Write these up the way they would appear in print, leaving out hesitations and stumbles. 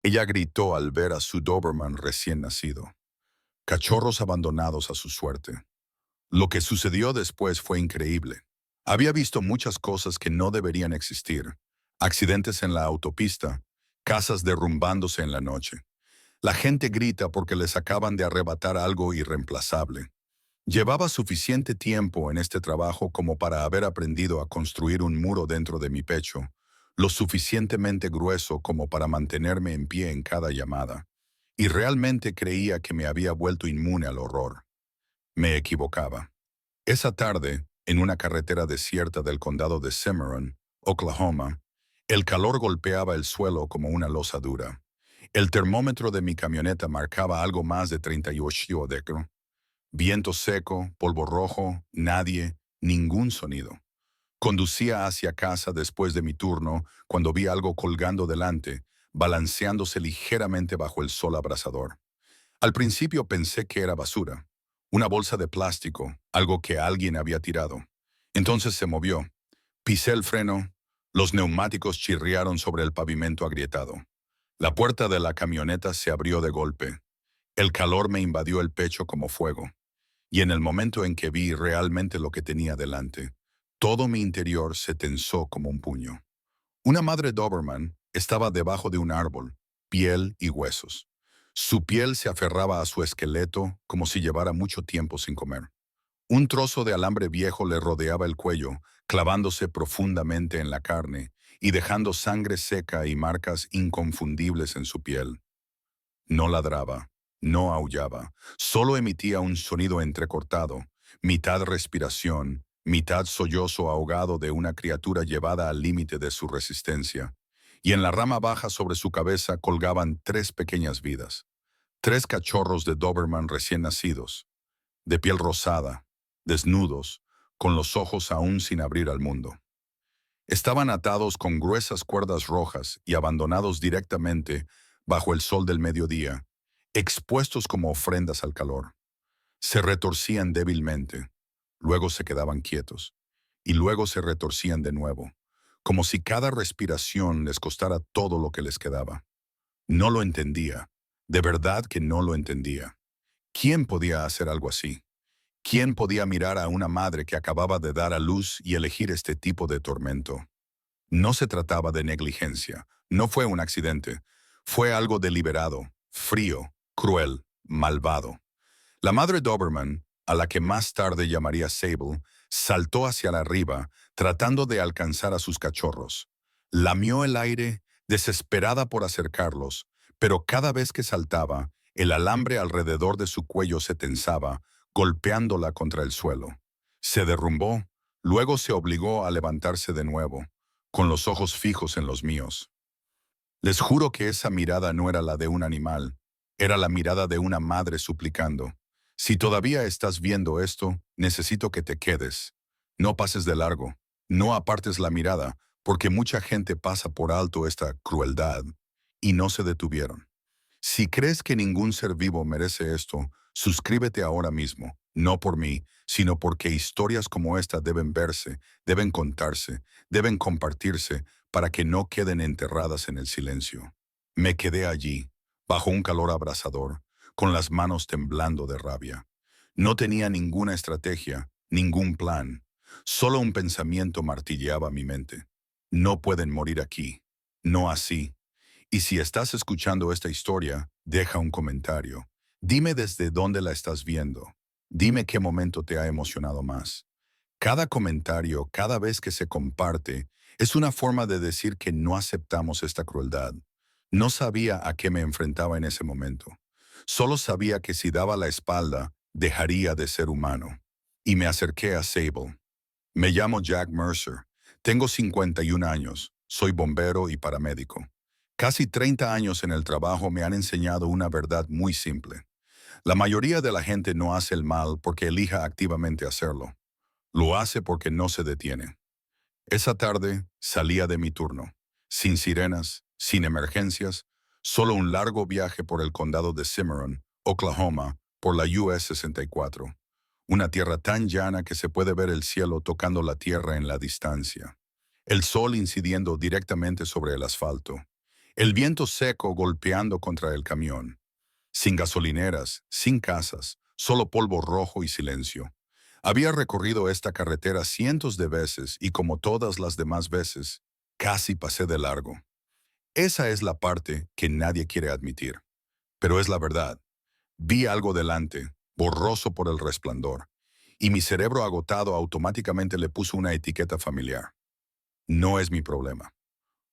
Ella gritó al ver a su Doberman recién nacido. Cachorros abandonados a su suerte. Lo que sucedió después fue increíble. Había visto muchas cosas que no deberían existir. Accidentes en la autopista, casas derrumbándose en la noche. La gente grita porque les acaban de arrebatar algo irreemplazable. Llevaba suficiente tiempo en este trabajo como para haber aprendido a construir un muro dentro de mi pecho, lo suficientemente grueso como para mantenerme en pie en cada llamada. Y realmente creía que me había vuelto inmune al horror. Me equivocaba. Esa tarde, en una carretera desierta del condado de Cimarron, Oklahoma, el calor golpeaba el suelo como una losa dura. El termómetro de mi camioneta marcaba algo más de 38 decro. Viento seco, polvo rojo, nadie, ningún sonido. Conducía hacia casa después de mi turno cuando vi algo colgando delante, balanceándose ligeramente bajo el sol abrasador. Al principio pensé que era basura, una bolsa de plástico, algo que alguien había tirado. Entonces se movió. Pisé el freno, los neumáticos chirriaron sobre el pavimento agrietado. La puerta de la camioneta se abrió de golpe. El calor me invadió el pecho como fuego. Y en el momento en que vi realmente lo que tenía delante, todo mi interior se tensó como un puño. Una madre Doberman estaba debajo de un árbol, piel y huesos. Su piel se aferraba a su esqueleto como si llevara mucho tiempo sin comer. Un trozo de alambre viejo le rodeaba el cuello, clavándose profundamente en la carne y dejando sangre seca y marcas inconfundibles en su piel. No ladraba, no aullaba, solo emitía un sonido entrecortado, mitad respiración, mitad sollozo ahogado de una criatura llevada al límite de su resistencia. Y en la rama baja sobre su cabeza colgaban tres pequeñas vidas, tres cachorros de Doberman recién nacidos, de piel rosada, desnudos, con los ojos aún sin abrir al mundo. Estaban atados con gruesas cuerdas rojas y abandonados directamente bajo el sol del mediodía, expuestos como ofrendas al calor. Se retorcían débilmente, luego se quedaban quietos, y luego se retorcían de nuevo, como si cada respiración les costara todo lo que les quedaba. No lo entendía, de verdad que no lo entendía. ¿Quién podía hacer algo así? ¿Quién podía mirar a una madre que acababa de dar a luz y elegir este tipo de tormento? No se trataba de negligencia, no fue un accidente, fue algo deliberado, frío, cruel, malvado. La madre Doberman, a la que más tarde llamaría Sable, saltó hacia la arriba, tratando de alcanzar a sus cachorros. Lamió el aire, desesperada por acercarlos, pero cada vez que saltaba, el alambre alrededor de su cuello se tensaba, golpeándola contra el suelo. Se derrumbó, luego se obligó a levantarse de nuevo, con los ojos fijos en los míos. Les juro que esa mirada no era la de un animal, era la mirada de una madre suplicando. Si todavía estás viendo esto, necesito que te quedes. No pases de largo, no apartes la mirada, porque mucha gente pasa por alto esta crueldad y no se detuvieron. Si crees que ningún ser vivo merece esto, suscríbete ahora mismo, no por mí, sino porque historias como esta deben verse, deben contarse, deben compartirse para que no queden enterradas en el silencio. Me quedé allí, bajo un calor abrasador, con las manos temblando de rabia. No tenía ninguna estrategia, ningún plan. Solo un pensamiento martilleaba mi mente. No pueden morir aquí. No así. Y si estás escuchando esta historia, deja un comentario. Dime desde dónde la estás viendo. Dime qué momento te ha emocionado más. Cada comentario, cada vez que se comparte, es una forma de decir que no aceptamos esta crueldad. No sabía a qué me enfrentaba en ese momento. Solo sabía que si daba la espalda, dejaría de ser humano. Y me acerqué a Sable. Me llamo Jack Mercer. Tengo 51 años. Soy bombero y paramédico. Casi 30 años en el trabajo me han enseñado una verdad muy simple. La mayoría de la gente no hace el mal porque elija activamente hacerlo. Lo hace porque no se detiene. Esa tarde salía de mi turno, sin sirenas, sin emergencias, solo un largo viaje por el condado de Cimarron, Oklahoma, por la US 64. Una tierra tan llana que se puede ver el cielo tocando la tierra en la distancia. El sol incidiendo directamente sobre el asfalto. El viento seco golpeando contra el camión. Sin gasolineras, sin casas, solo polvo rojo y silencio. Había recorrido esta carretera cientos de veces y como todas las demás veces, casi pasé de largo. Esa es la parte que nadie quiere admitir. Pero es la verdad. Vi algo delante, borroso por el resplandor, y mi cerebro agotado automáticamente le puso una etiqueta familiar. No es mi problema.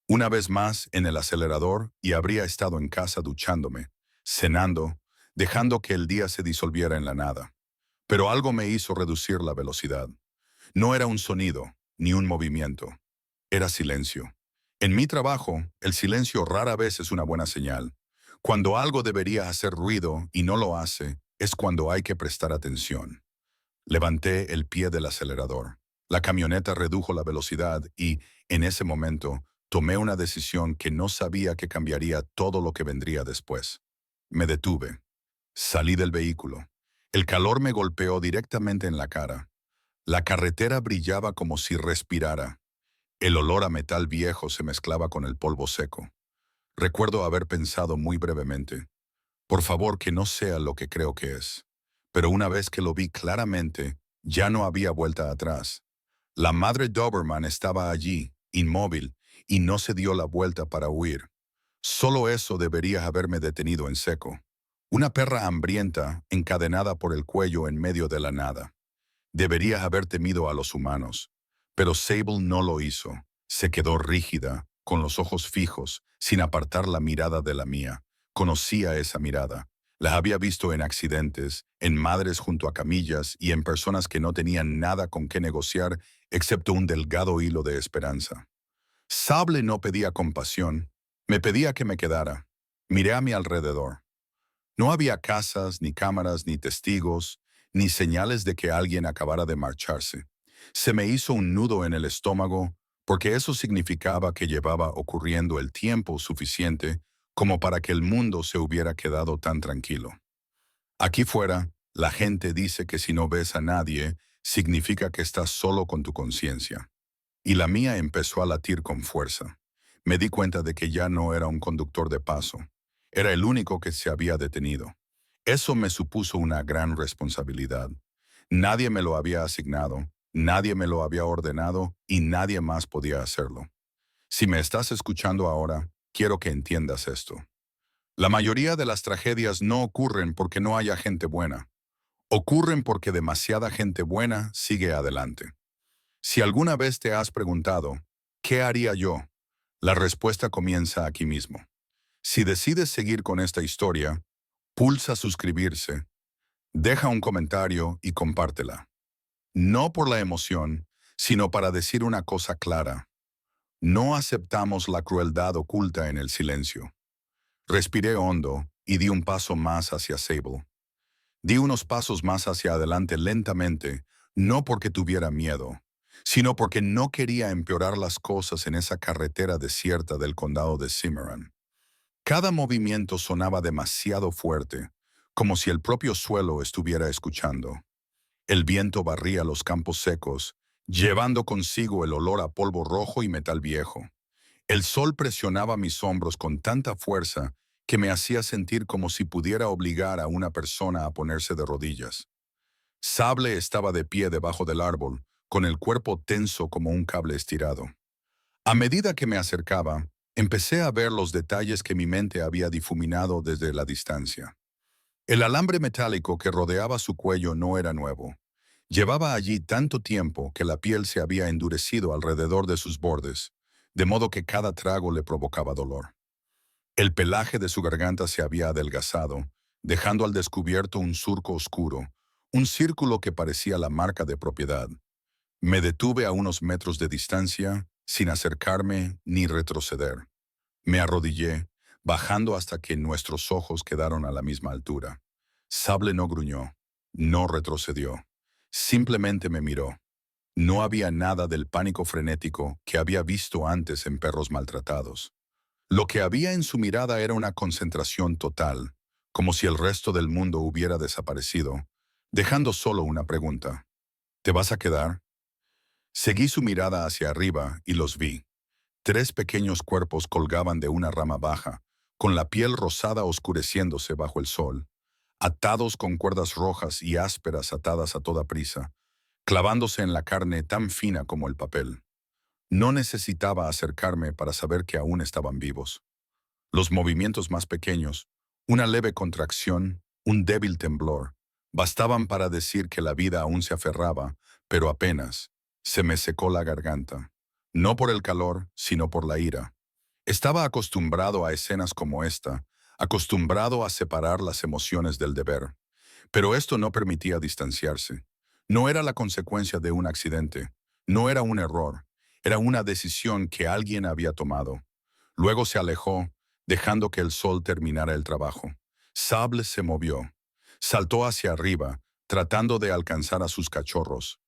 Una vez más en el acelerador y habría estado en casa duchándome, cenando, dejando que el día se disolviera en la nada. Pero algo me hizo reducir la velocidad. No era un sonido, ni un movimiento. Era silencio. En mi trabajo, el silencio rara vez es una buena señal. Cuando algo debería hacer ruido y no lo hace, es cuando hay que prestar atención. Levanté el pie del acelerador. La camioneta redujo la velocidad y, en ese momento, tomé una decisión que no sabía que cambiaría todo lo que vendría después. Me detuve. Salí del vehículo. El calor me golpeó directamente en la cara. La carretera brillaba como si respirara. El olor a metal viejo se mezclaba con el polvo seco. Recuerdo haber pensado muy brevemente, por favor que no sea lo que creo que es. Pero una vez que lo vi claramente, ya no había vuelta atrás. La madre Doberman estaba allí, inmóvil, y no se dio la vuelta para huir. Solo eso debería haberme detenido en seco. Una perra hambrienta, encadenada por el cuello en medio de la nada. Debería haber temido a los humanos. Pero Sable no lo hizo. Se quedó rígida, con los ojos fijos, sin apartar la mirada de la mía. Conocía esa mirada. La había visto en accidentes, en madres junto a camillas y en personas que no tenían nada con qué negociar excepto un delgado hilo de esperanza. Sable no pedía compasión, me pedía que me quedara. Miré a mi alrededor. No había casas, ni cámaras, ni testigos, ni señales de que alguien acabara de marcharse. Se me hizo un nudo en el estómago, porque eso significaba que llevaba ocurriendo el tiempo suficiente como para que el mundo se hubiera quedado tan tranquilo. Aquí fuera, la gente dice que si no ves a nadie, significa que estás solo con tu conciencia. Y la mía empezó a latir con fuerza. Me di cuenta de que ya no era un conductor de paso. Era el único que se había detenido. Eso me supuso una gran responsabilidad. Nadie me lo había asignado, nadie me lo había ordenado y nadie más podía hacerlo. Si me estás escuchando ahora, quiero que entiendas esto. La mayoría de las tragedias no ocurren porque no haya gente buena. Ocurren porque demasiada gente buena sigue adelante. Si alguna vez te has preguntado, ¿qué haría yo? La respuesta comienza aquí mismo. Si decides seguir con esta historia, pulsa suscribirse, deja un comentario y compártela. No por la emoción, sino para decir una cosa clara. No aceptamos la crueldad oculta en el silencio. Respiré hondo y di un paso más hacia Sable. Di unos pasos más hacia adelante lentamente, no porque tuviera miedo, sino porque no quería empeorar las cosas en esa carretera desierta del condado de Cimarron. Cada movimiento sonaba demasiado fuerte, como si el propio suelo estuviera escuchando. El viento barría los campos secos, llevando consigo el olor a polvo rojo y metal viejo. El sol presionaba mis hombros con tanta fuerza que me hacía sentir como si pudiera obligar a una persona a ponerse de rodillas. Sable estaba de pie debajo del árbol, con el cuerpo tenso como un cable estirado. A medida que me acercaba, empecé a ver los detalles que mi mente había difuminado desde la distancia. El alambre metálico que rodeaba su cuello no era nuevo. Llevaba allí tanto tiempo que la piel se había endurecido alrededor de sus bordes, de modo que cada trago le provocaba dolor. El pelaje de su garganta se había adelgazado, dejando al descubierto un surco oscuro, un círculo que parecía la marca de propiedad. Me detuve a unos metros de distancia, sin acercarme ni retroceder. Me arrodillé, bajando hasta que nuestros ojos quedaron a la misma altura. Sable no gruñó, no retrocedió. Simplemente me miró. No había nada del pánico frenético que había visto antes en perros maltratados. Lo que había en su mirada era una concentración total, como si el resto del mundo hubiera desaparecido, dejando solo una pregunta. ¿Te vas a quedar? Seguí su mirada hacia arriba y los vi. 3 pequeños cuerpos colgaban de una rama baja, con la piel rosada oscureciéndose bajo el sol, atados con cuerdas rojas y ásperas atadas a toda prisa, clavándose en la carne tan fina como el papel. No necesitaba acercarme para saber que aún estaban vivos. Los movimientos más pequeños, una leve contracción, un débil temblor, bastaban para decir que la vida aún se aferraba, pero apenas. Se me secó la garganta. No por el calor, sino por la ira. Estaba acostumbrado a escenas como esta, acostumbrado a separar las emociones del deber. Pero esto no permitía distanciarse. No era la consecuencia de un accidente, no era un error, era una decisión que alguien había tomado. Luego se alejó, dejando que el sol terminara el trabajo. Sable se movió. Saltó hacia arriba, tratando de alcanzar a sus cachorros.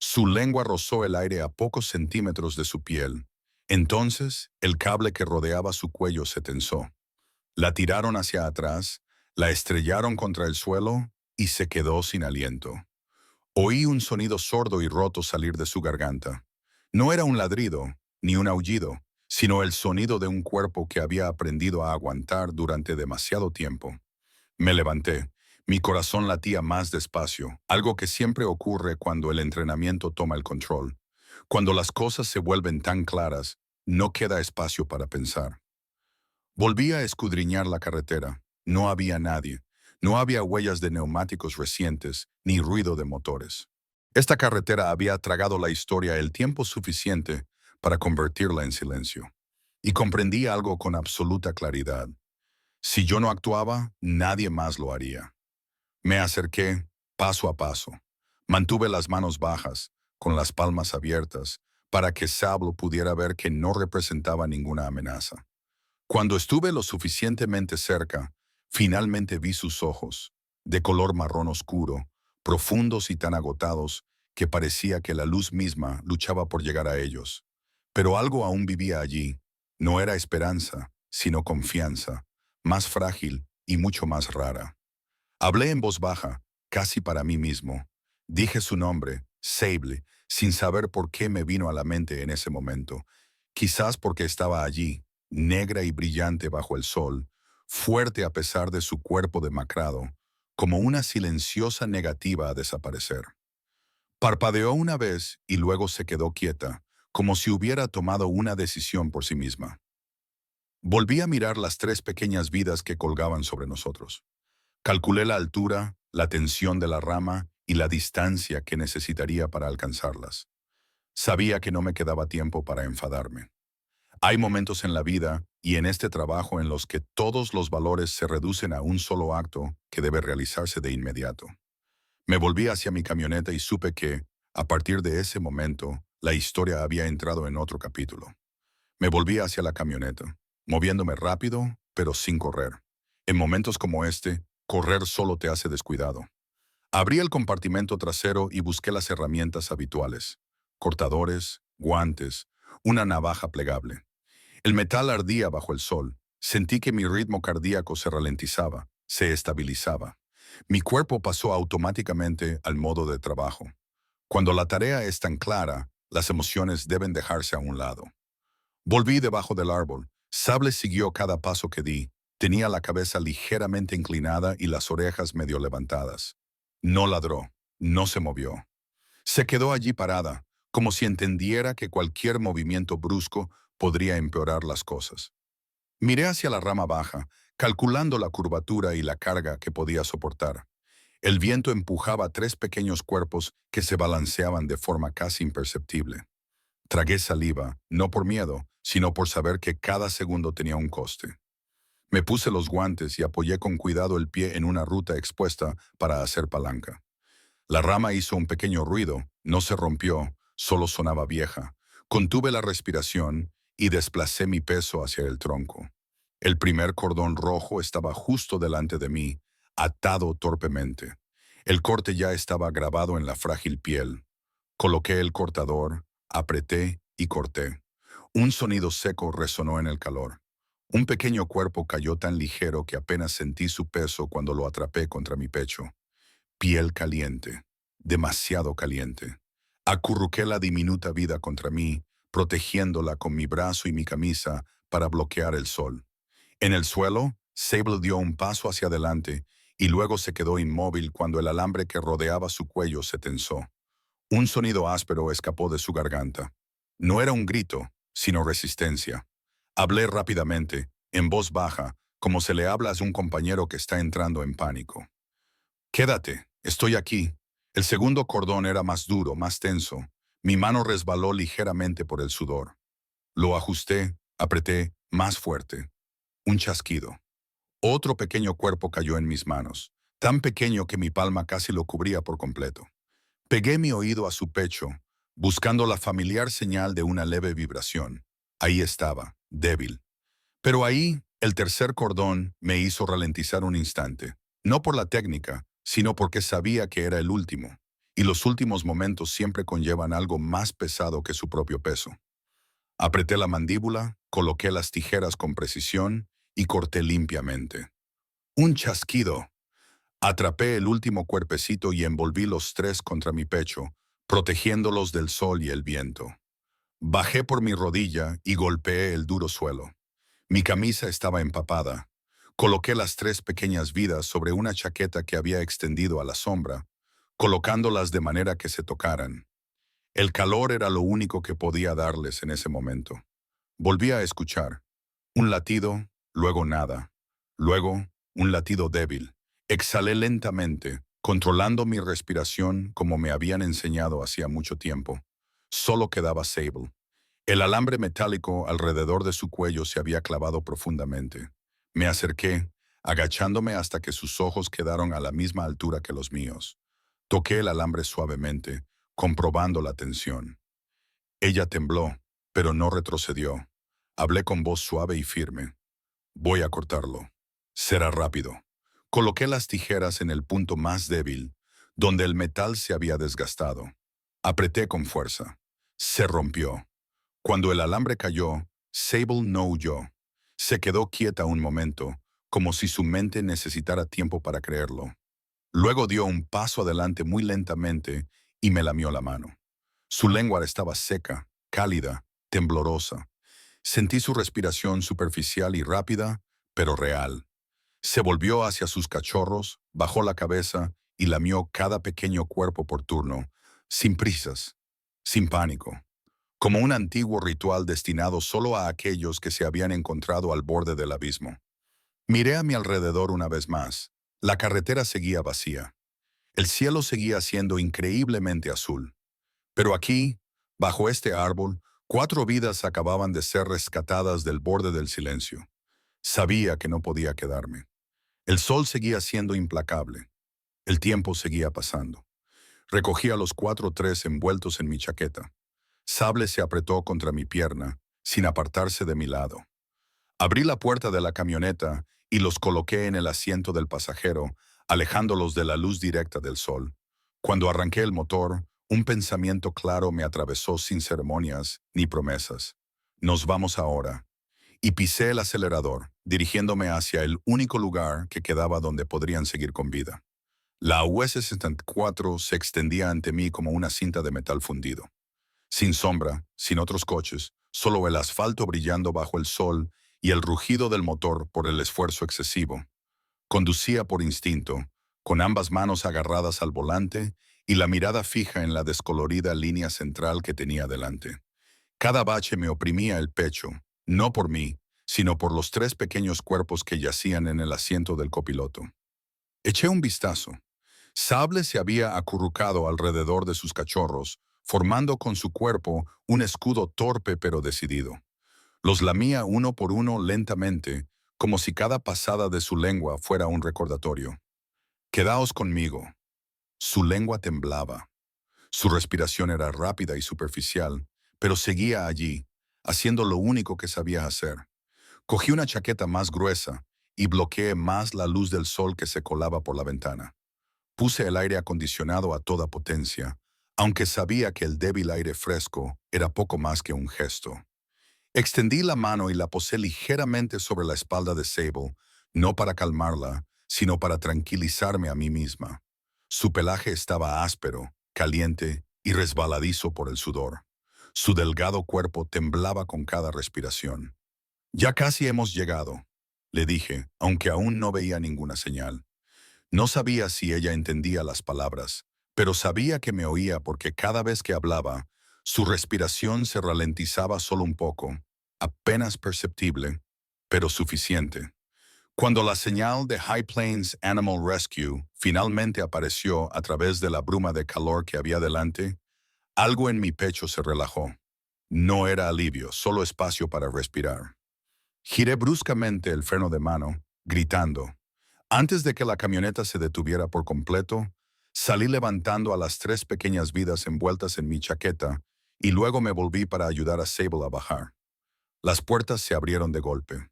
Su lengua rozó el aire a pocos centímetros de su piel. Entonces, el cable que rodeaba su cuello se tensó. La tiraron hacia atrás, la estrellaron contra el suelo y se quedó sin aliento. Oí un sonido sordo y roto salir de su garganta. No era un ladrido, ni un aullido, sino el sonido de un cuerpo que había aprendido a aguantar durante demasiado tiempo. Me levanté. Mi corazón latía más despacio, algo que siempre ocurre cuando el entrenamiento toma el control. Cuando las cosas se vuelven tan claras, no queda espacio para pensar. Volví a escudriñar la carretera. No había nadie. No había huellas de neumáticos recientes, ni ruido de motores. Esta carretera había tragado la historia el tiempo suficiente para convertirla en silencio. Y comprendí algo con absoluta claridad. Si yo no actuaba, nadie más lo haría. Me acerqué, paso a paso. Mantuve las manos bajas, con las palmas abiertas, para que Sablo pudiera ver que no representaba ninguna amenaza. Cuando estuve lo suficientemente cerca, finalmente vi sus ojos, de color marrón oscuro, profundos y tan agotados que parecía que la luz misma luchaba por llegar a ellos. Pero algo aún vivía allí. No era esperanza, sino confianza, más frágil y mucho más rara. Hablé en voz baja, casi para mí mismo. Dije su nombre, Sable, sin saber por qué me vino a la mente en ese momento. Quizás porque estaba allí, negra y brillante bajo el sol, fuerte a pesar de su cuerpo demacrado, como una silenciosa negativa a desaparecer. Parpadeó una vez y luego se quedó quieta, como si hubiera tomado una decisión por sí misma. Volví a mirar las 3 pequeñas vidas que colgaban sobre nosotros. Calculé la altura, la tensión de la rama y la distancia que necesitaría para alcanzarlas. Sabía que no me quedaba tiempo para enfadarme. Hay momentos en la vida y en este trabajo en los que todos los valores se reducen a un solo acto que debe realizarse de inmediato. Me volví hacia mi camioneta y supe que, a partir de ese momento, la historia había entrado en otro capítulo. Me volví hacia la camioneta, moviéndome rápido, pero sin correr. En momentos como este, correr solo te hace descuidado. Abrí el compartimento trasero y busqué las herramientas habituales: cortadores, guantes, una navaja plegable. El metal ardía bajo el sol. Sentí que mi ritmo cardíaco se ralentizaba, se estabilizaba. Mi cuerpo pasó automáticamente al modo de trabajo. Cuando la tarea es tan clara, las emociones deben dejarse a un lado. Volví debajo del árbol. Sable siguió cada paso que di. Tenía la cabeza ligeramente inclinada y las orejas medio levantadas. No ladró, no se movió. Se quedó allí parada, como si entendiera que cualquier movimiento brusco podría empeorar las cosas. Miré hacia la rama baja, calculando la curvatura y la carga que podía soportar. El viento empujaba 3 pequeños cuerpos que se balanceaban de forma casi imperceptible. Tragué saliva, no por miedo, sino por saber que cada segundo tenía un coste. Me puse los guantes y apoyé con cuidado el pie en una ruta expuesta para hacer palanca. La rama hizo un pequeño ruido, no se rompió, solo sonaba vieja. Contuve la respiración y desplacé mi peso hacia el tronco. El primer cordón rojo estaba justo delante de mí, atado torpemente. El corte ya estaba grabado en la frágil piel. Coloqué el cortador, apreté y corté. Un sonido seco resonó en el calor. Un pequeño cuerpo cayó tan ligero que apenas sentí su peso cuando lo atrapé contra mi pecho. Piel caliente, demasiado caliente. Acurruqué la diminuta vida contra mí, protegiéndola con mi brazo y mi camisa para bloquear el sol. En el suelo, Sable dio un paso hacia adelante y luego se quedó inmóvil cuando el alambre que rodeaba su cuello se tensó. Un sonido áspero escapó de su garganta. No era un grito, sino resistencia. Hablé rápidamente, en voz baja, como se le habla a un compañero que está entrando en pánico. Quédate, estoy aquí. El segundo cordón era más duro, más tenso. Mi mano resbaló ligeramente por el sudor. Lo ajusté, apreté, más fuerte. Un chasquido. Otro pequeño cuerpo cayó en mis manos, tan pequeño que mi palma casi lo cubría por completo. Pegué mi oído a su pecho, buscando la familiar señal de una leve vibración. Ahí estaba, débil. Pero ahí, el tercer cordón me hizo ralentizar un instante. No por la técnica, sino porque sabía que era el último. Y los últimos momentos siempre conllevan algo más pesado que su propio peso. Apreté la mandíbula, coloqué las tijeras con precisión y corté limpiamente. Un chasquido. Atrapé el último cuerpecito y envolví los tres contra mi pecho, protegiéndolos del sol y el viento. Bajé por mi rodilla y golpeé el duro suelo. Mi camisa estaba empapada. Coloqué las tres pequeñas vidas sobre una chaqueta que había extendido a la sombra, colocándolas de manera que se tocaran. El calor era lo único que podía darles en ese momento. Volví a escuchar. Un latido, luego nada. Luego, un latido débil. Exhalé lentamente, controlando mi respiración como me habían enseñado hacía mucho tiempo. Solo quedaba Sable. El alambre metálico alrededor de su cuello se había clavado profundamente. Me acerqué, agachándome hasta que sus ojos quedaron a la misma altura que los míos. Toqué el alambre suavemente, comprobando la tensión. Ella tembló, pero no retrocedió. Hablé con voz suave y firme. Voy a cortarlo. Será rápido. Coloqué las tijeras en el punto más débil, donde el metal se había desgastado. Apreté con fuerza. Se rompió. Cuando el alambre cayó, Sable no huyó. Se quedó quieta un momento, como si su mente necesitara tiempo para creerlo. Luego dio un paso adelante muy lentamente y me lamió la mano. Su lengua estaba seca, cálida, temblorosa. Sentí su respiración superficial y rápida, pero real. Se volvió hacia sus cachorros, bajó la cabeza y lamió cada pequeño cuerpo por turno, sin prisas, sin pánico, como un antiguo ritual destinado solo a aquellos que se habían encontrado al borde del abismo. Miré a mi alrededor una vez más. La carretera seguía vacía. El cielo seguía siendo increíblemente azul. Pero aquí, bajo este árbol, 4 vidas acababan de ser rescatadas del borde del silencio. Sabía que no podía quedarme. El sol seguía siendo implacable. El tiempo seguía pasando. Recogí a los 4 envueltos en mi chaqueta. Sable se apretó contra mi pierna, sin apartarse de mi lado. Abrí la puerta de la camioneta y los coloqué en el asiento del pasajero, alejándolos de la luz directa del sol. Cuando arranqué el motor, un pensamiento claro me atravesó sin ceremonias ni promesas. Nos vamos ahora. Y pisé el acelerador, dirigiéndome hacia el único lugar que quedaba donde podrían seguir con vida. La US-64 se extendía ante mí como una cinta de metal fundido. Sin sombra, sin otros coches, solo el asfalto brillando bajo el sol y el rugido del motor por el esfuerzo excesivo. Conducía por instinto, con ambas manos agarradas al volante y la mirada fija en la descolorida línea central que tenía delante. Cada bache me oprimía el pecho, no por mí, sino por los 3 pequeños cuerpos que yacían en el asiento del copiloto. Eché un vistazo. Sable se había acurrucado alrededor de sus cachorros, formando con su cuerpo un escudo torpe pero decidido. Los lamía uno por uno lentamente, como si cada pasada de su lengua fuera un recordatorio. Quedaos conmigo. Su lengua temblaba. Su respiración era rápida y superficial, pero seguía allí, haciendo lo único que sabía hacer. Cogí una chaqueta más gruesa y bloqueé más la luz del sol que se colaba por la ventana. Puse el aire acondicionado a toda potencia, aunque sabía que el débil aire fresco era poco más que un gesto. Extendí la mano y la posé ligeramente sobre la espalda de Sable, no para calmarla, sino para tranquilizarme a mí misma. Su pelaje estaba áspero, caliente y resbaladizo por el sudor. Su delgado cuerpo temblaba con cada respiración. Ya casi hemos llegado, le dije, aunque aún no veía ninguna señal. No sabía si ella entendía las palabras, pero sabía que me oía porque cada vez que hablaba, su respiración se ralentizaba solo un poco, apenas perceptible, pero suficiente. Cuando la señal de High Plains Animal Rescue finalmente apareció a través de la bruma de calor que había delante, algo en mi pecho se relajó. No era alivio, solo espacio para respirar. Giré bruscamente el freno de mano, gritando. Antes de que la camioneta se detuviera por completo, salí levantando a las tres pequeñas vidas envueltas en mi chaqueta y luego me volví para ayudar a Sable a bajar. Las puertas se abrieron de golpe.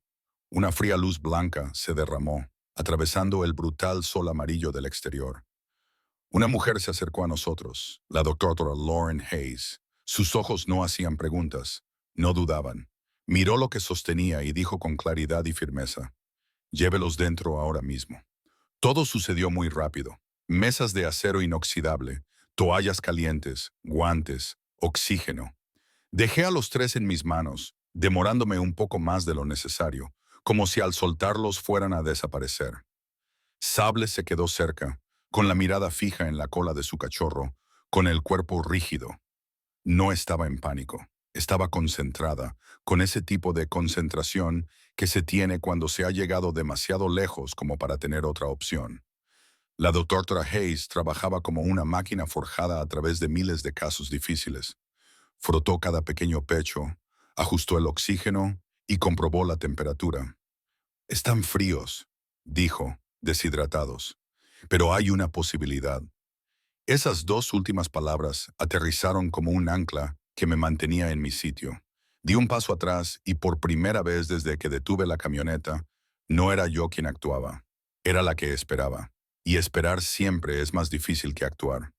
Una fría luz blanca se derramó, atravesando el brutal sol amarillo del exterior. Una mujer se acercó a nosotros, la doctora Lauren Hayes. Sus ojos no hacían preguntas, no dudaban. Miró lo que sostenía y dijo con claridad y firmeza, «Llévelos dentro ahora mismo». Todo sucedió muy rápido. Mesas de acero inoxidable, toallas calientes, guantes, oxígeno. Dejé a los tres en mis manos, demorándome un poco más de lo necesario, como si al soltarlos fueran a desaparecer. Sable se quedó cerca, con la mirada fija en la cola de su cachorro, con el cuerpo rígido. No estaba en pánico, estaba concentrada, con ese tipo de concentración que se tiene cuando se ha llegado demasiado lejos como para tener otra opción. La doctora Hayes trabajaba como una máquina forjada a través de miles de casos difíciles. Frotó cada pequeño pecho, ajustó el oxígeno y comprobó la temperatura. «Están fríos», dijo, deshidratados. «Pero hay una posibilidad». Esas dos últimas palabras aterrizaron como un ancla que me mantenía en mi sitio. Di un paso atrás y por primera vez desde que detuve la camioneta, no era yo quien actuaba, era la que esperaba. Y esperar siempre es más difícil que actuar.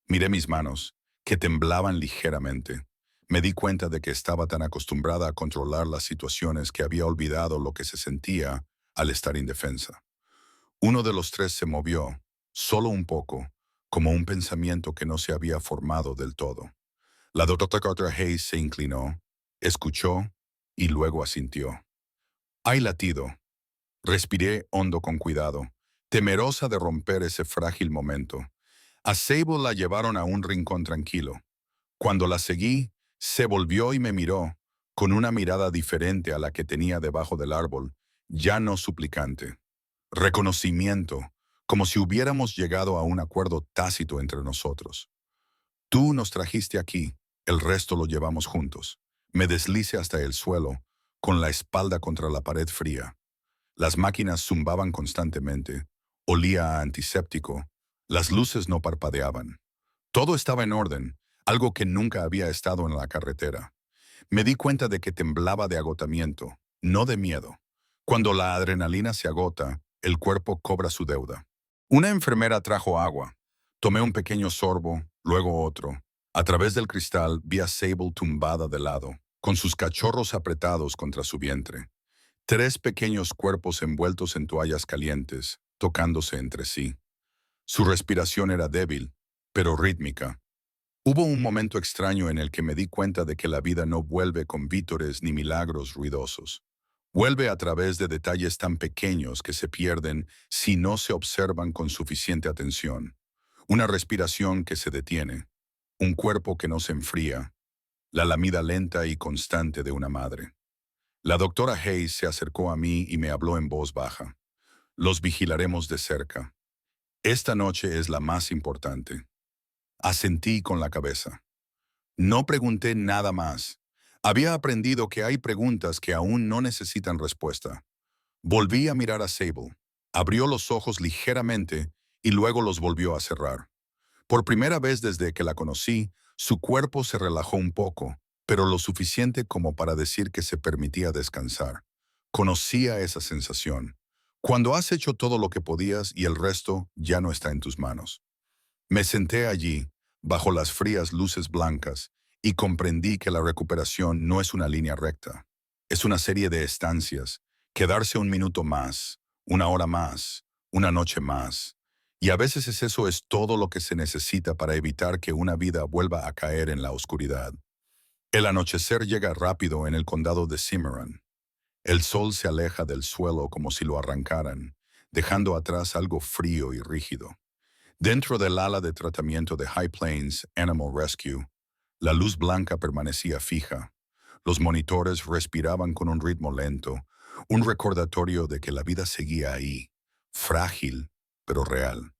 Miré mis manos, que temblaban ligeramente. Me di cuenta de que estaba tan acostumbrada a controlar las situaciones que había olvidado lo que se sentía al estar indefensa. Uno de los tres se movió, solo un poco, como un pensamiento que no se había formado del todo. La doctora Hayes se inclinó, escuchó y luego asintió. «Hay latido». Respiré hondo con cuidado, temerosa de romper ese frágil momento. A Sable la llevaron a un rincón tranquilo. Cuando la seguí, se volvió y me miró, con una mirada diferente a la que tenía debajo del árbol, ya no suplicante. Reconocimiento, como si hubiéramos llegado a un acuerdo tácito entre nosotros. «Tú nos trajiste aquí, el resto lo llevamos juntos». Me deslice hasta el suelo, con la espalda contra la pared fría. Las máquinas zumbaban constantemente, olía a antiséptico, las luces no parpadeaban. Todo estaba en orden, algo que nunca había estado en la carretera. Me di cuenta de que temblaba de agotamiento, no de miedo. Cuando la adrenalina se agota, el cuerpo cobra su deuda. Una enfermera trajo agua. Tomé un pequeño sorbo, luego otro. A través del cristal vi a Sable tumbada de lado, con sus cachorros apretados contra su vientre. Tres pequeños cuerpos envueltos en toallas calientes, tocándose entre sí. Su respiración era débil, pero rítmica. Hubo un momento extraño en el que me di cuenta de que la vida no vuelve con vítores ni milagros ruidosos. Vuelve a través de detalles tan pequeños que se pierden si no se observan con suficiente atención. Una respiración que se detiene, un cuerpo que no se enfría, la lamida lenta y constante de una madre. La doctora Hayes se acercó a mí y me habló en voz baja. «Los vigilaremos de cerca. Esta noche es la más importante». Asentí con la cabeza. No pregunté nada más. Había aprendido que hay preguntas que aún no necesitan respuesta. Volví a mirar a Sable. Abrió los ojos ligeramente y luego los volvió a cerrar. Por primera vez desde que la conocí, su cuerpo se relajó un poco, pero lo suficiente como para decir que se permitía descansar. Conocía esa sensación. Cuando has hecho todo lo que podías y el resto ya no está en tus manos. Me senté allí, bajo las frías luces blancas, y comprendí que la recuperación no es una línea recta. Es una serie de estancias, quedarse un minuto más, una hora más, una noche más. Y a veces eso es todo lo que se necesita para evitar que una vida vuelva a caer en la oscuridad. El anochecer llega rápido en el condado de Cimarron. El sol se aleja del suelo como si lo arrancaran, dejando atrás algo frío y rígido. Dentro del ala de tratamiento de High Plains Animal Rescue, la luz blanca permanecía fija. Los monitores respiraban con un ritmo lento, un recordatorio de que la vida seguía ahí, frágil, pero real.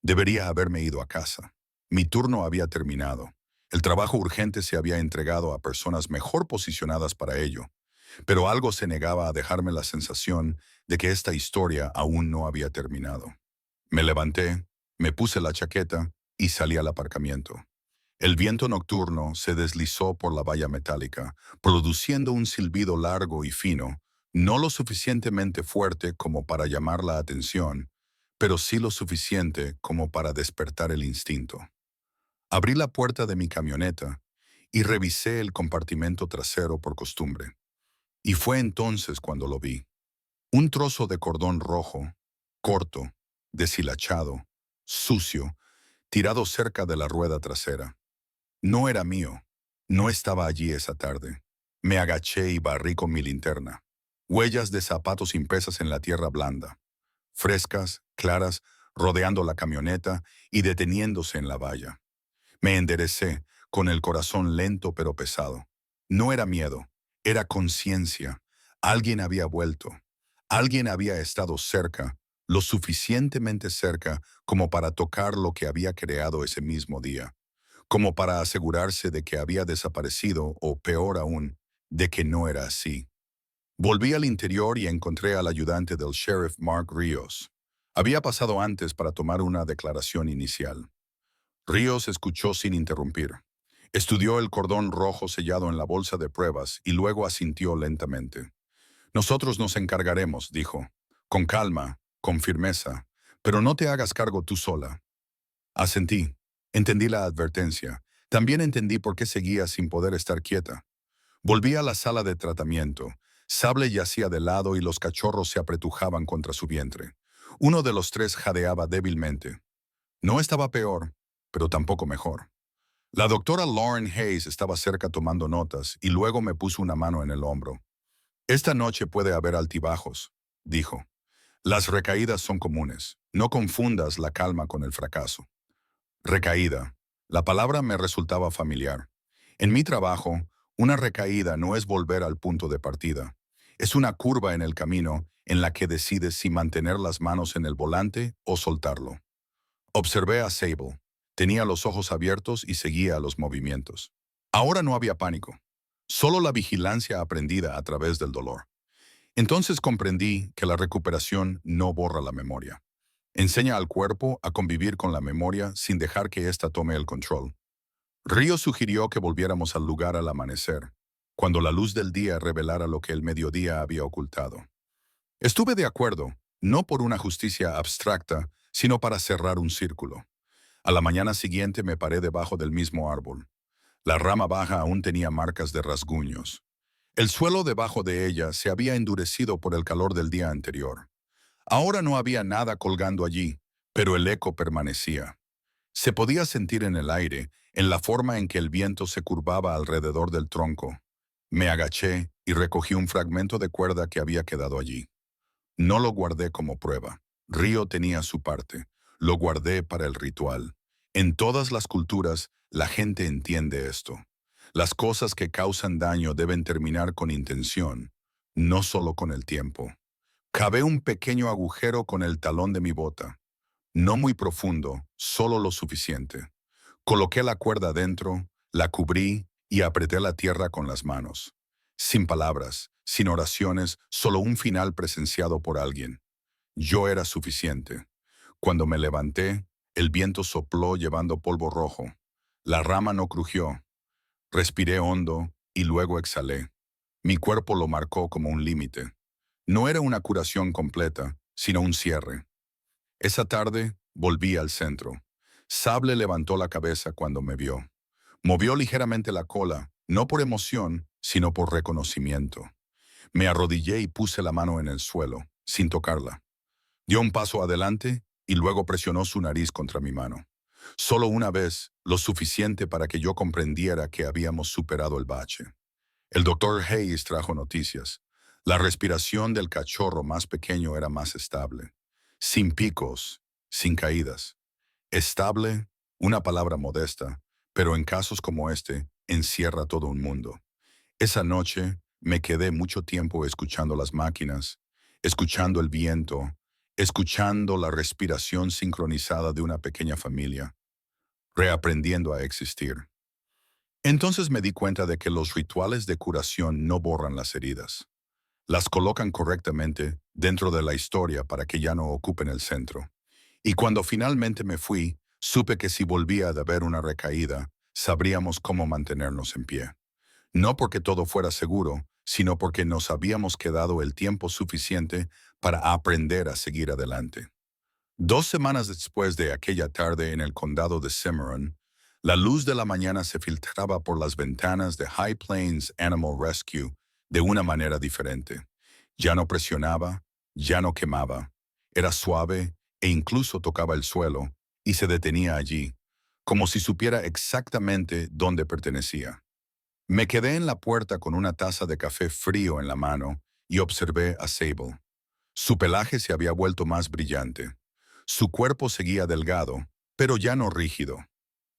Debería haberme ido a casa. Mi turno había terminado. El trabajo urgente se había entregado a personas mejor posicionadas para ello, pero algo se negaba a dejarme la sensación de que esta historia aún no había terminado. Me levanté, me puse la chaqueta y salí al aparcamiento. El viento nocturno se deslizó por la valla metálica, produciendo un silbido largo y fino, no lo suficientemente fuerte como para llamar la atención, pero sí lo suficiente como para despertar el instinto. Abrí la puerta de mi camioneta y revisé el compartimento trasero por costumbre. Y fue entonces cuando lo vi. Un trozo de cordón rojo, corto, deshilachado, sucio, tirado cerca de la rueda trasera. No era mío. No estaba allí esa tarde. Me agaché y barrí con mi linterna. Huellas de zapatos impresas en la tierra blanda, frescas, claras, rodeando la camioneta y deteniéndose en la valla. Me enderecé, con el corazón lento pero pesado. No era miedo, era conciencia. Alguien había vuelto. Alguien había estado cerca, lo suficientemente cerca como para tocar lo que había creado ese mismo día, como para asegurarse de que había desaparecido o, peor aún, de que no era así. Volví al interior y encontré al ayudante del sheriff Mark Ríos. Había pasado antes para tomar una declaración inicial. Ríos escuchó sin interrumpir. Estudió el cordón rojo sellado en la bolsa de pruebas y luego asintió lentamente. Nosotros nos encargaremos, dijo, con calma, con firmeza, pero no te hagas cargo tú sola. Asentí. Entendí la advertencia. También entendí por qué seguía sin poder estar quieta. Volví a la sala de tratamiento. Sable yacía de lado y los cachorros se apretujaban contra su vientre. Uno de los tres jadeaba débilmente. No estaba peor, pero tampoco mejor. La doctora Lauren Hayes estaba cerca tomando notas y luego me puso una mano en el hombro. Esta noche puede haber altibajos, dijo. Las recaídas son comunes. No confundas la calma con el fracaso. Recaída. La palabra me resultaba familiar. En mi trabajo, una recaída no es volver al punto de partida. Es una curva en el camino en la que decides si mantener las manos en el volante o soltarlo. Observé a Sable. Tenía los ojos abiertos y seguía los movimientos. Ahora no había pánico, solo la vigilancia aprendida a través del dolor. Entonces comprendí que la recuperación no borra la memoria. Enseña al cuerpo a convivir con la memoria sin dejar que ésta tome el control. Río sugirió que volviéramos al lugar al amanecer, cuando la luz del día revelara lo que el mediodía había ocultado. Estuve de acuerdo, no por una justicia abstracta, sino para cerrar un círculo. A la mañana siguiente me paré debajo del mismo árbol. La rama baja aún tenía marcas de rasguños. El suelo debajo de ella se había endurecido por el calor del día anterior. Ahora no había nada colgando allí, pero el eco permanecía. Se podía sentir en el aire, en la forma en que el viento se curvaba alrededor del tronco. Me agaché y recogí un fragmento de cuerda que había quedado allí. No lo guardé como prueba. Río tenía su parte. Lo guardé para el ritual. En todas las culturas, la gente entiende esto. Las cosas que causan daño deben terminar con intención, no solo con el tiempo. Cavé un pequeño agujero con el talón de mi bota. No muy profundo, solo lo suficiente. Coloqué la cuerda dentro, la cubrí y apreté la tierra con las manos. Sin palabras, sin oraciones, solo un final presenciado por alguien. Yo era suficiente. Cuando me levanté, el viento sopló llevando polvo rojo. La rama no crujió. Respiré hondo y luego exhalé. Mi cuerpo lo marcó como un límite. No era una curación completa, sino un cierre. Esa tarde volví al centro. Sable levantó la cabeza cuando me vio. Movió ligeramente la cola, no por emoción, sino por reconocimiento. Me arrodillé y puse la mano en el suelo, sin tocarla. Dio un paso adelante y luego presionó su nariz contra mi mano. Solo una vez, lo suficiente para que yo comprendiera que habíamos superado el bache. El doctor Hayes trajo noticias. La respiración del cachorro más pequeño era más estable. Sin picos, sin caídas. Estable, una palabra modesta, pero en casos como este, encierra todo un mundo. Esa noche me quedé mucho tiempo escuchando las máquinas, escuchando el viento, escuchando la respiración sincronizada de una pequeña familia, reaprendiendo a existir. Entonces me di cuenta de que los rituales de curación no borran las heridas. Las colocan correctamente dentro de la historia para que ya no ocupen el centro. Y cuando finalmente me fui, supe que si volvía a haber una recaída, sabríamos cómo mantenernos en pie. No porque todo fuera seguro, sino porque nos habíamos quedado el tiempo suficiente para aprender a seguir adelante. 2 semanas después de aquella tarde en el condado de Cimarron, la luz de la mañana se filtraba por las ventanas de High Plains Animal Rescue de una manera diferente. Ya no presionaba, ya no quemaba. Era suave e incluso tocaba el suelo y se detenía allí, como si supiera exactamente dónde pertenecía. Me quedé en la puerta con una taza de café frío en la mano y observé a Sable. Su pelaje se había vuelto más brillante. Su cuerpo seguía delgado, pero ya no rígido.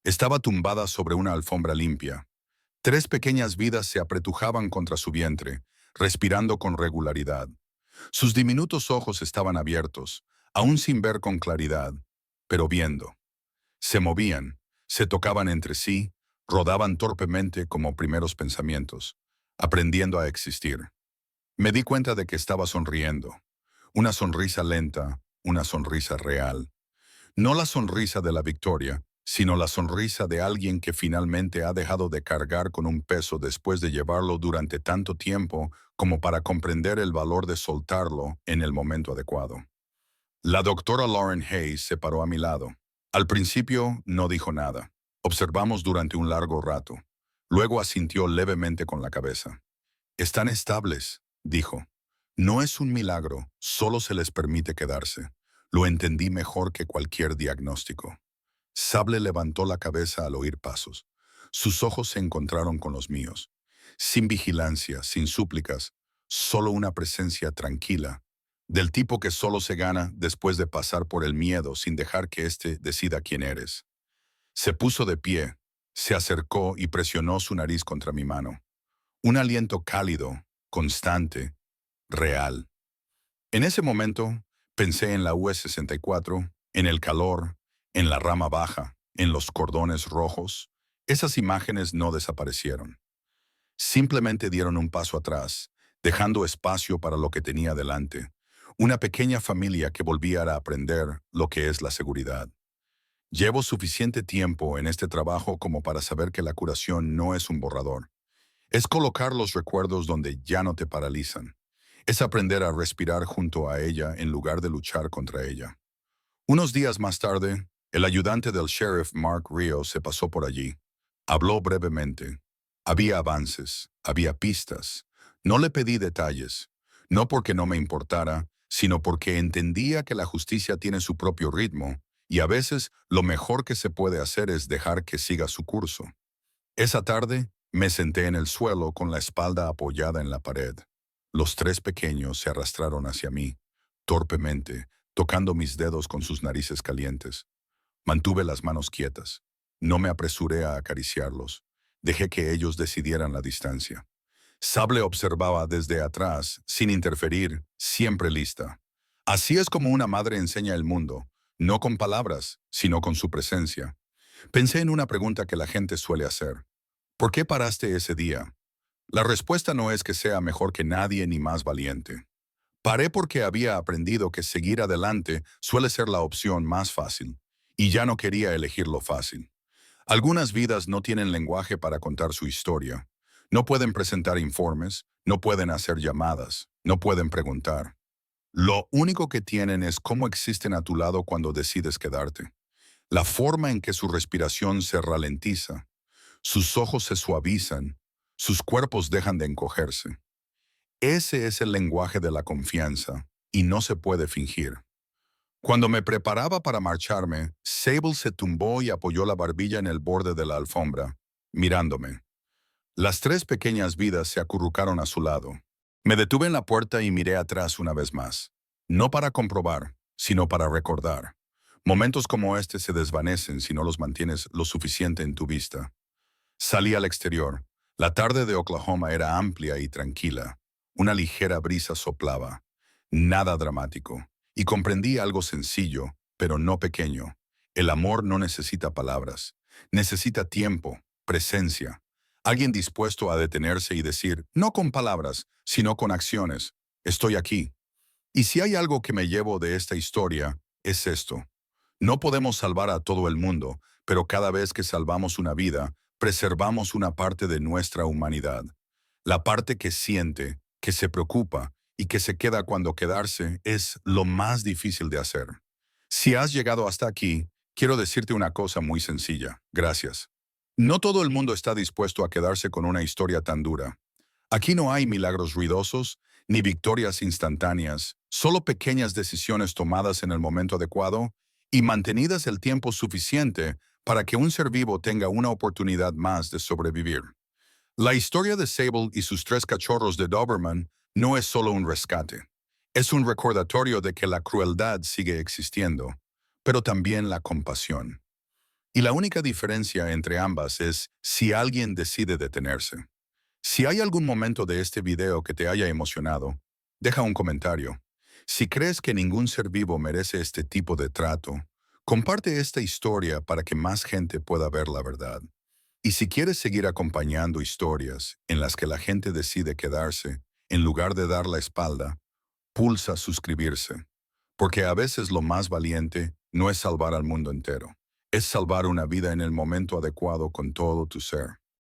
Estaba tumbada sobre una alfombra limpia. 3 pequeñas vidas se apretujaban contra su vientre, respirando con regularidad. Sus diminutos ojos estaban abiertos, aún sin ver con claridad, pero viendo. Se movían, se tocaban entre sí, rodaban torpemente como primeros pensamientos, aprendiendo a existir. Me di cuenta de que estaba sonriendo. Una sonrisa lenta, una sonrisa real. No la sonrisa de la victoria, sino la sonrisa de alguien que finalmente ha dejado de cargar con un peso después de llevarlo durante tanto tiempo como para comprender el valor de soltarlo en el momento adecuado. La doctora Lauren Hayes se paró a mi lado. Al principio no dijo nada. Observamos durante un largo rato. Luego asintió levemente con la cabeza. Están estables, dijo. No es un milagro, solo se les permite quedarse. Lo entendí mejor que cualquier diagnóstico. Sable levantó la cabeza al oír pasos. Sus ojos se encontraron con los míos. Sin vigilancia, sin súplicas, solo una presencia tranquila, del tipo que solo se gana después de pasar por el miedo sin dejar que éste decida quién eres. Se puso de pie, se acercó y presionó su nariz contra mi mano. Un aliento cálido, constante, real. En ese momento, pensé en la UE-64, en el calor, en la rama baja, en los cordones rojos. Esas imágenes no desaparecieron. Simplemente dieron un paso atrás, dejando espacio para lo que tenía delante. Una pequeña familia que volvía a aprender lo que es la seguridad. Llevo suficiente tiempo en este trabajo como para saber que la curación no es un borrador. Es colocar los recuerdos donde ya no te paralizan. Es aprender a respirar junto a ella en lugar de luchar contra ella. Unos días más tarde, el ayudante del sheriff Mark Rio se pasó por allí. Habló brevemente. Había avances, había pistas. No le pedí detalles, no porque no me importara, sino porque entendía que la justicia tiene su propio ritmo, y a veces lo mejor que se puede hacer es dejar que siga su curso. Esa tarde, me senté en el suelo con la espalda apoyada en la pared. Los 3 pequeños se arrastraron hacia mí, torpemente, tocando mis dedos con sus narices calientes. Mantuve las manos quietas. No me apresuré a acariciarlos. Dejé que ellos decidieran la distancia. Sable observaba desde atrás, sin interferir, siempre lista. Así es como una madre enseña el mundo, no con palabras, sino con su presencia. Pensé en una pregunta que la gente suele hacer. ¿Por qué paraste ese día? La respuesta no es que sea mejor que nadie ni más valiente. Paré porque había aprendido que seguir adelante suele ser la opción más fácil, y ya no quería elegir lo fácil. Algunas vidas no tienen lenguaje para contar su historia. No pueden presentar informes, no pueden hacer llamadas, no pueden preguntar. Lo único que tienen es cómo existen a tu lado cuando decides quedarte. La forma en que su respiración se ralentiza, sus ojos se suavizan, sus cuerpos dejan de encogerse. Ese es el lenguaje de la confianza, y no se puede fingir. Cuando me preparaba para marcharme, Sable se tumbó y apoyó la barbilla en el borde de la alfombra, mirándome. Las tres pequeñas vidas se acurrucaron a su lado. Me detuve en la puerta y miré atrás una vez más. No para comprobar, sino para recordar. Momentos como este se desvanecen si no los mantienes lo suficiente en tu vista. Salí al exterior. La tarde de Oklahoma era amplia y tranquila. Una ligera brisa soplaba. Nada dramático. Y comprendí algo sencillo, pero no pequeño. El amor no necesita palabras. Necesita tiempo, presencia. Alguien dispuesto a detenerse y decir, no con palabras, sino con acciones, estoy aquí. Y si hay algo que me llevo de esta historia, es esto. No podemos salvar a todo el mundo, pero cada vez que salvamos una vida, preservamos una parte de nuestra humanidad. La parte que siente, que se preocupa y que se queda cuando quedarse es lo más difícil de hacer. Si has llegado hasta aquí, quiero decirte una cosa muy sencilla. Gracias. No todo el mundo está dispuesto a quedarse con una historia tan dura. Aquí no hay milagros ruidosos ni victorias instantáneas, solo pequeñas decisiones tomadas en el momento adecuado y mantenidas el tiempo suficiente para que un ser vivo tenga una oportunidad más de sobrevivir. La historia de Sable y sus tres cachorros de Doberman no es solo un rescate. Es un recordatorio de que la crueldad sigue existiendo, pero también la compasión. Y la única diferencia entre ambas es si alguien decide detenerse. Si hay algún momento de este video que te haya emocionado, deja un comentario. Si crees que ningún ser vivo merece este tipo de trato, comparte esta historia para que más gente pueda ver la verdad. Y si quieres seguir acompañando historias en las que la gente decide quedarse, en lugar de dar la espalda, pulsa suscribirse. Porque a veces lo más valiente no es salvar al mundo entero, es salvar una vida en el momento adecuado con todo tu ser.